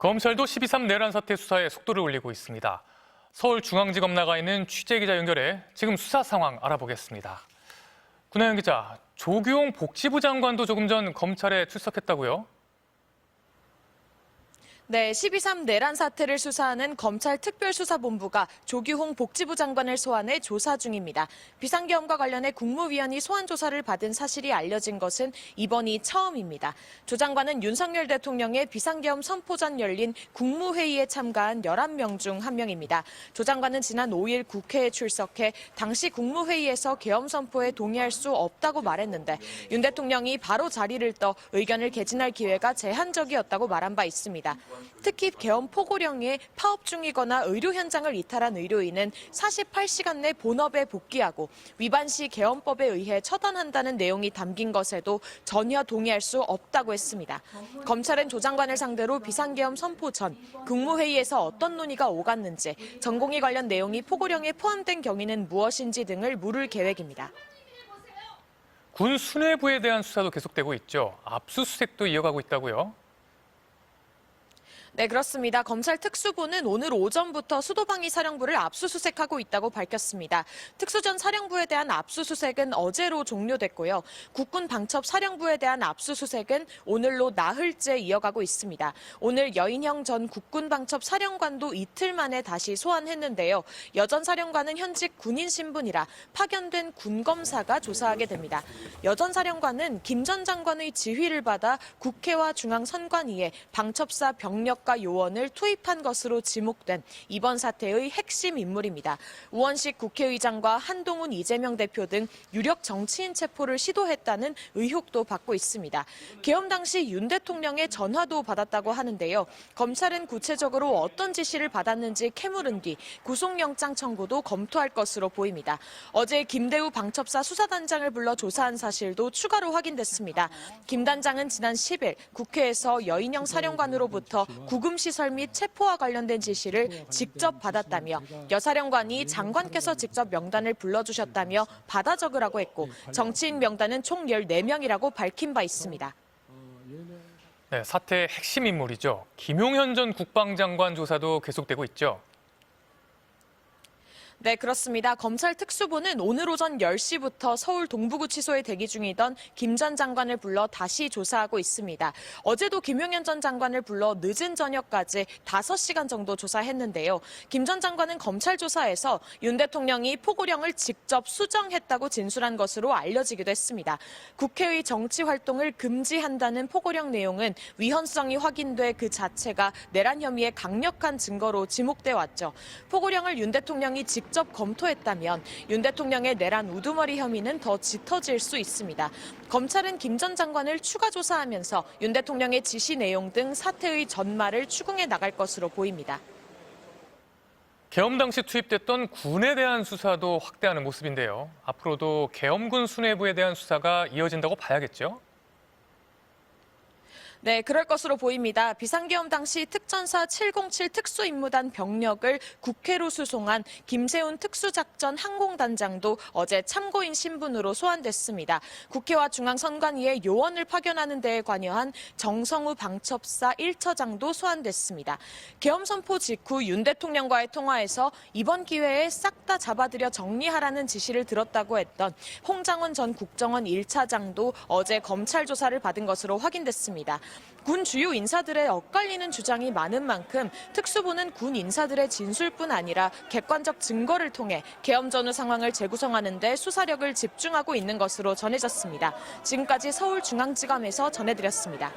검찰도 12.3 내란 사태 수사에 속도를 올리고 있습니다. 서울중앙지검 나가 있는 취재기자 연결해 지금 수사 상황 알아보겠습니다. 군하연 기자, 조규홍 복지부 장관도 조금 전 검찰에 출석했다고요? 네, 12.3 내란 사태를 수사하는 검찰 특별수사본부가 조규홍 복지부 장관을 소환해 조사 중입니다. 비상계엄과 관련해 국무위원이 소환 조사를 받은 사실이 알려진 것은 이번이 처음입니다. 조 장관은 윤석열 대통령의 비상계엄 선포 전 열린 국무회의에 참가한 11명 중 한 명입니다. 조 장관은 지난 5일 국회에 출석해 당시 국무회의에서 계엄 선포에 동의할 수 없다고 말했는데 윤 대통령이 바로 자리를 떠 의견을 개진할 기회가 제한적이었다고 말한 바 있습니다. 특히 계엄 포고령에 파업 중이거나 의료 현장을 이탈한 의료인은 48시간 내 본업에 복귀하고 위반 시 계엄법에 의해 처단한다는 내용이 담긴 것에도 전혀 동의할 수 없다고 했습니다. 검찰은 조 장관을 상대로 비상계엄 선포 전 국무회의에서 어떤 논의가 오갔는지, 전공의 관련 내용이 포고령에 포함된 경위는 무엇인지 등을 물을 계획입니다. 군 수뇌부에 대한 수사도 계속되고 있죠. 압수수색도 이어가고 있다고요? 네, 그렇습니다. 검찰 특수부는 오늘 오전부터 수도방위 사령부를 압수수색하고 있다고 밝혔습니다. 특수전 사령부에 대한 압수수색은 어제로 종료됐고요. 국군 방첩 사령부에 대한 압수수색은 오늘로 나흘째 이어가고 있습니다. 오늘 여인형 전 국군 방첩 사령관도 이틀 만에 다시 소환했는데요. 여 전 사령관은 현직 군인 신분이라 파견된 군검사가 조사하게 됩니다. 여 전 사령관은 김 전 장관의 지휘를 받아 국회와 중앙선관위에 방첩사 병력 요원을 투입한 것으로 지목된 이번 사태의 핵심 인물입니다. 우원식 국회의장과 한동훈 이재명 대표 등 유력 정치인 체포를 시도했다는 의혹도 받고 있습니다. 계엄 당시 윤 대통령의 전화도 받았다고 하는데요. 검찰은 구체적으로 어떤 지시를 받았는지 캐물은 뒤 구속영장 청구도 검토할 것으로 보입니다. 어제 김대우 방첩사 수사단장을 불러 조사한 사실도 추가로 확인됐습니다. 김 단장은 지난 10일 국회에서 여인형 사령관으로부터 구금시설 및 체포와 관련된 지시를 직접 받았다며 여 사령관이 장관께서 직접 명단을 불러주셨다며 받아 적으라고 했고 정치인 명단은 총 14명이라고 밝힌 바 있습니다. 네, 사태의 핵심 인물이죠. 김용현 전 국방장관 조사도 계속되고 있죠. 네, 그렇습니다. 검찰 특수부는 오늘 오전 10시부터 서울 동부구치소에 대기 중이던 김 전 장관을 불러 다시 조사하고 있습니다. 어제도 김용현 전 장관을 불러 늦은 저녁까지 5시간 정도 조사했는데요. 김 전 장관은 검찰 조사에서 윤 대통령이 포고령을 직접 수정했다고 진술한 것으로 알려지기도 했습니다. 국회의 정치 활동을 금지한다는 포고령 내용은 위헌성이 확인돼 그 자체가 내란 혐의의 강력한 증거로 지목돼 왔죠. 포고령을 윤 대통령이 직접 검토했다면 윤 대통령의 내란 우두머리 혐의는 더 짙어질 수 있습니다. 검찰은 김 전 장관을 추가 조사하면서 윤 대통령의 지시 내용 등 사태의 전말을 추궁해 나갈 것으로 보입니다. 계엄 당시 투입됐던 군에 대한 수사도 확대하는 모습인데요. 앞으로도 계엄군 수뇌부에 대한 수사가 이어진다고 봐야겠죠? 네, 그럴 것으로 보입니다. 비상계엄 당시 특전사 707 특수임무단 병력을 국회로 수송한 김세훈 특수작전 항공단장도 어제 참고인 신분으로 소환됐습니다. 국회와 중앙선관위에 요원을 파견하는 데에 관여한 정성우 방첩사 1처장도 소환됐습니다. 계엄 선포 직후 윤 대통령과의 통화에서 이번 기회에 싹 다 잡아들여 정리하라는 지시를 들었다고 했던 홍장원 전 국정원 1차장도 어제 검찰 조사를 받은 것으로 확인됐습니다. 군 주요 인사들의 엇갈리는 주장이 많은 만큼 특수부는 군 인사들의 진술뿐 아니라 객관적 증거를 통해 계엄 전후 상황을 재구성하는 데 수사력을 집중하고 있는 것으로 전해졌습니다. 지금까지 서울중앙지검에서 전해드렸습니다.